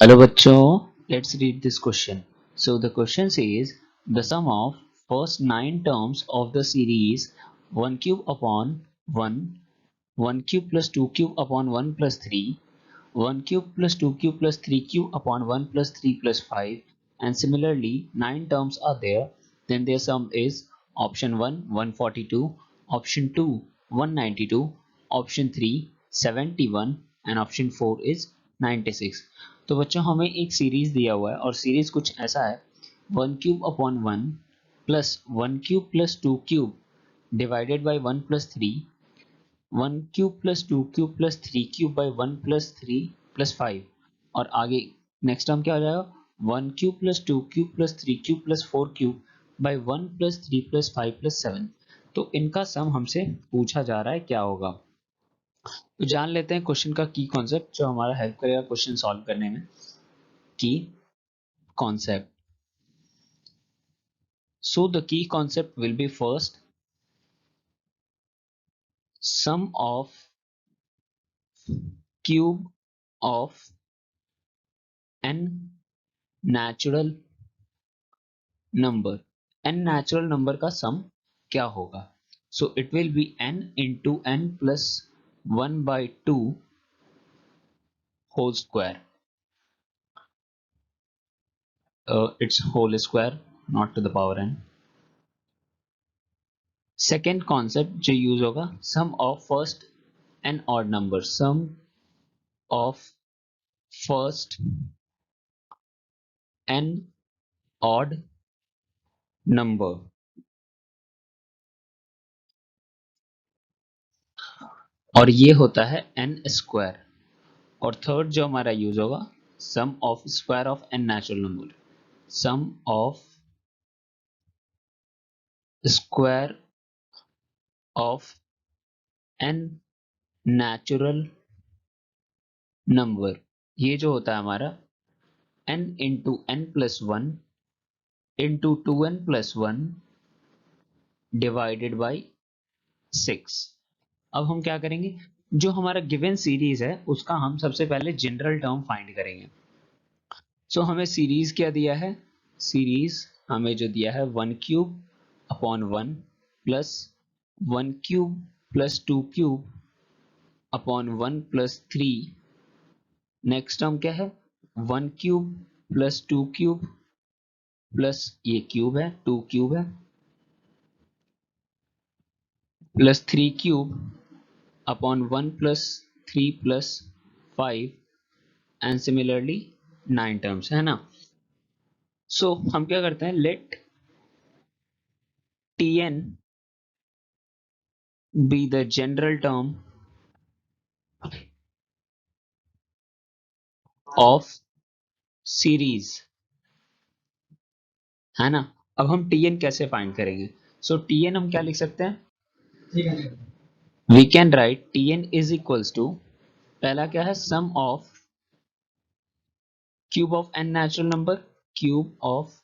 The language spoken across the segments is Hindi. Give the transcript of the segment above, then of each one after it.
Hello bachcho, let's read this question. So the question says the sum of first 9 terms of the series 1 cube upon 1, 1 cube plus 2 cube upon 1 plus 3, 1 cube plus 2 cube plus 3 cube upon 1 plus 3 plus 5, and similarly 9 terms are there, then their sum is option 1 142, option 2 192, option 3 71 and option 4 is 96. तो बच्चों हमें एक सीरीज दिया हुआ है और सीरीज कुछ ऐसा है 1 cube upon 1 plus 1 cube plus 2 cube divided by 1 plus 3, 1 cube plus 2 cube plus 3 cube by 1 plus 3 plus 5 और आगे नेक्स्ट टर्म क्या हो जाएगा 1 cube plus 2 cube plus 3 cube plus 4 cube by 1 plus 3 plus 5 plus 7। तो इनका सम हमसे पूछा जा रहा है क्या होगा। तो जान लेते हैं क्वेश्चन का की कॉन्सेप्ट जो हमारा हेल्प करेगा क्वेश्चन सॉल्व करने में। की concept. So the key concept will be first sum of cube of n natural number. n natural number का sum क्या होगा? So it will be n into n plus 1 by 2 whole square. It's whole square, not to the power n. Second concept जो use होगा sum of first and odd number. Sum of first and odd number. और ये होता है एन स्क्वायर। और थर्ड जो हमारा यूज होगा sum of square of n natural number. Sum of square of n natural number, ये जो होता है हमारा n into n plus one into 2n+1 divided by 6। अब हम क्या करेंगे, जो हमारा गिवन सीरीज है उसका हम सबसे पहले जनरल टर्म फाइंड करेंगे। सो हमें सीरीज क्या दिया है, सीरीज हमें जो दिया है 1 cube upon 1 plus 1 cube plus 2 cube upon 1 plus 3। Next term क्या है 1 क्यूब प्लस 2 क्यूब प्लस ये क्यूब है 2 क्यूब है plus 3 cube upon 1 plus 3 plus 5 and similarly 9 terms है ना। सो हम क्या करते हैं, late Tn be the general term of series, है ना। अब हम Tn कैसे फाइंड करेंगे, सो Tn हम क्या लिख सकते हैं, we can write Tn is equals to, पहला क्या है sum of cube of n natural number, cube of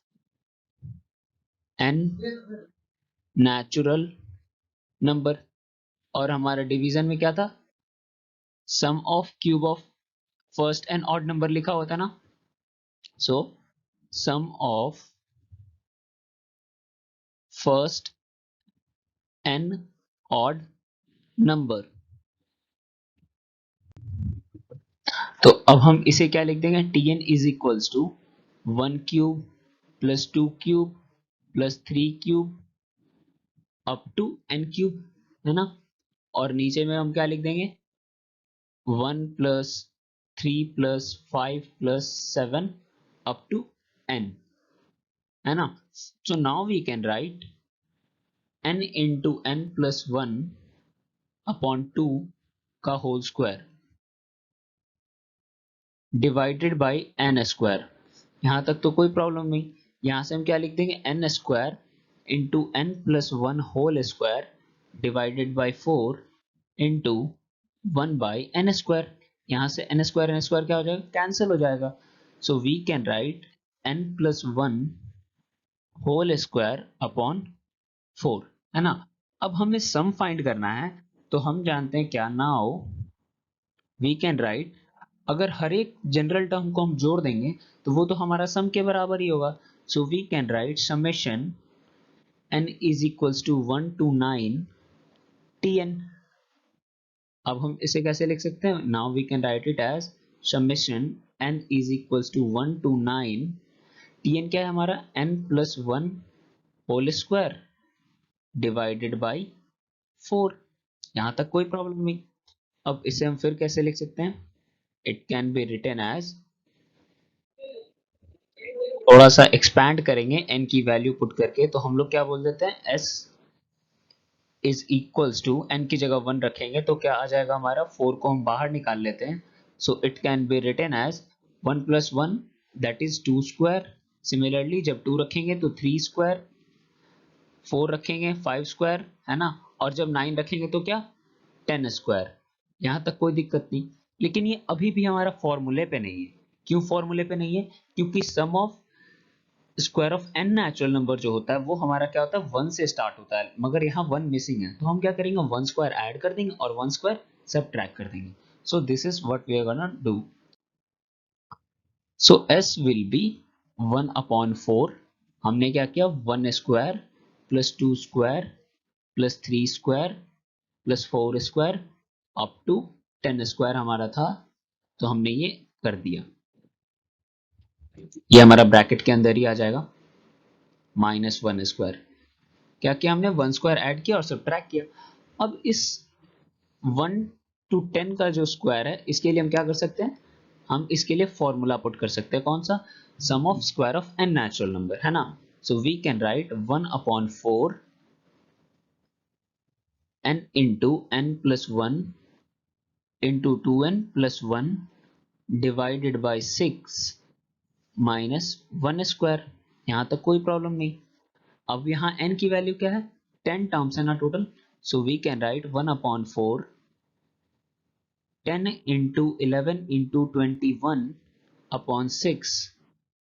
n natural number, और हमारा डिवीजन में क्या था sum of cube of first and odd number लिखा होता ना। So sum of first and odd number. तो अब हम इसे क्या लिख देंगे, Tn is equals to 1 cube plus 2 cube plus 3 cube up to n cube, है ना। और नीचे में हम क्या लिख देंगे 1 plus 3 plus 5 plus 7 up to n, है ना। So now we can write n into n plus 1 upon 2 का whole square divided by n square. यहां तक तो कोई प्रॉब्लम नहीं, यहां से हम क्या लिख देंगे n square into n plus 1 whole square divided by 4 into 1 by n square. यहां से n स्क्वायर क्या हो जाएगा, कैंसिल हो जाएगा। So we can write n plus 1 whole square upon 4, है ना। अब हमें सम फाइंड करना है, तो हम जानते हैं क्या, नाउ वी कैन राइट अगर हर एक जनरल टर्म को हम जोड़ देंगे तो वो तो हमारा सम के बराबर ही होगा. So we can write summation n is equals to 1 to 9 tn. अब हम इसे कैसे लिख सकते हैं? Now we can write it as summation n is equals to 1 to 9 tn. क्या है हमारा? n plus 1 whole square divided by 4. यहां तक कोई प्रॉब्लम नहीं. अब इसे हम फिर कैसे लिख सकते हैं? It can be written as, थोड़ा सा एक्सपैंड करेंगे n की वैल्यू पुट करके, तो हम लोग क्या बोल देते हैं? s is equals to, n की जगह 1 रखेंगे तो क्या आ जाएगा हमारा? 4 को हम बाहर निकाल लेते हैं. So it can be written as 1 plus 1 that is 2 square. Similarly जब 2 रखेंगे तो 3 स्क्वायर, 4 रखेंगे 5 स्क्वायर, है ना? और जब 9 रखेंगे तो क्या? 10 स्क्वायर. यहां तक कोई दिक्कत नहीं. लेकिन ये अभी भी हमारा फॉर्मूले पे नहीं है. क्यों फॉर्मूले पे नहीं है? क्योंकि sum of square of n natural number जो होता है वो हमारा क्या होता है? 1 से स्टार्ट होता है, मगर यहाँ 1 मिसिंग है. तो हम क्या करेंगे? 1 स्क्वायर ऐड कर देंगे और 1 स्क्वायर सबट्रैक्ट कर देंगे. So this is what we are gonna do. So s will be 1 upon 4. हमने क्या किया? 1 square plus 2 square plus 3 square plus 4 square up to 10 square हमारा था, तो हमने ये कर दिया. ये हमारा ब्रैकेट के अंदर ही आ जाएगा. Minus 1 square. क्या किया हमने? 1 स्क्वायर ऐड किया और सब्ट्रैक्ट किया. अब इस 1 to 10 का जो स्क्वायर है, इसके लिए हम क्या कर सकते हैं? हम इसके लिए फॉर्मूला पुट कर सकते हैं. कौन सा? Sum of square of n natural number, है ना? So we can write 1 upon 4 n into n plus 1 into 2n plus 1 divided by 6 minus 1 square. यहां तक कोई प्रॉब्लम नहीं. अब यहाँ n की वैल्यू क्या है? 10 टर्म्स है ना total. So we can write 1 upon 4 10 into 11 into 21 upon 6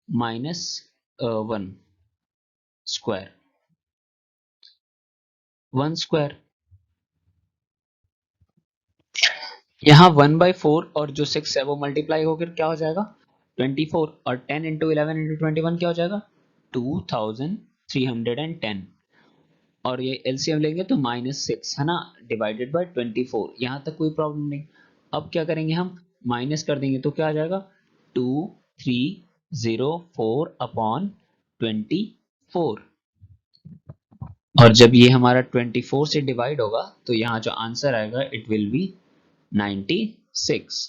minus 1 square. 1 square. यहाँ 1/4 और जो 6 है वो मल्टीप्लाई होकर क्या हो जाएगा? 24. और 10 into 11 into 21 क्या हो जाएगा? 2310. और ये एलसीएम लेंगे तो -6, है ना, डिवाइडेड बाय 24. यहां तक कोई प्रॉब्लम नहीं. अब क्या करेंगे? हम माइनस कर देंगे तो क्या आ जाएगा? 2304 अपॉन 24. और जब ये हमारा 24 से डिवाइड होगा तो यहाँ जो आंसर आएगा इट विल बी 96.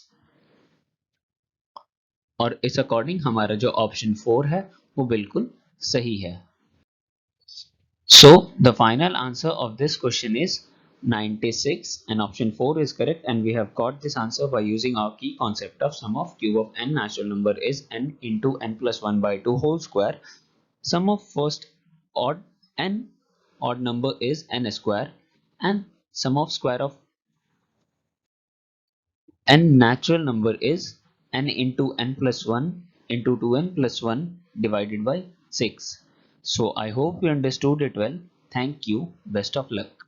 और इस अकॉर्डिंग हमारा जो ऑप्शन 4 है वो बिल्कुल सही है. So the final answer of this question is 96 and option 4 is correct, and we have got this answer by using our key concept of sum of cube of n natural number is n into n plus 1 by 2 whole square. Sum of first odd n odd number is n square, and sum of square of n natural number is n into n plus 1 into 2n plus 1 divided by 6. So I hope you understood it well. Thank you. Best of luck.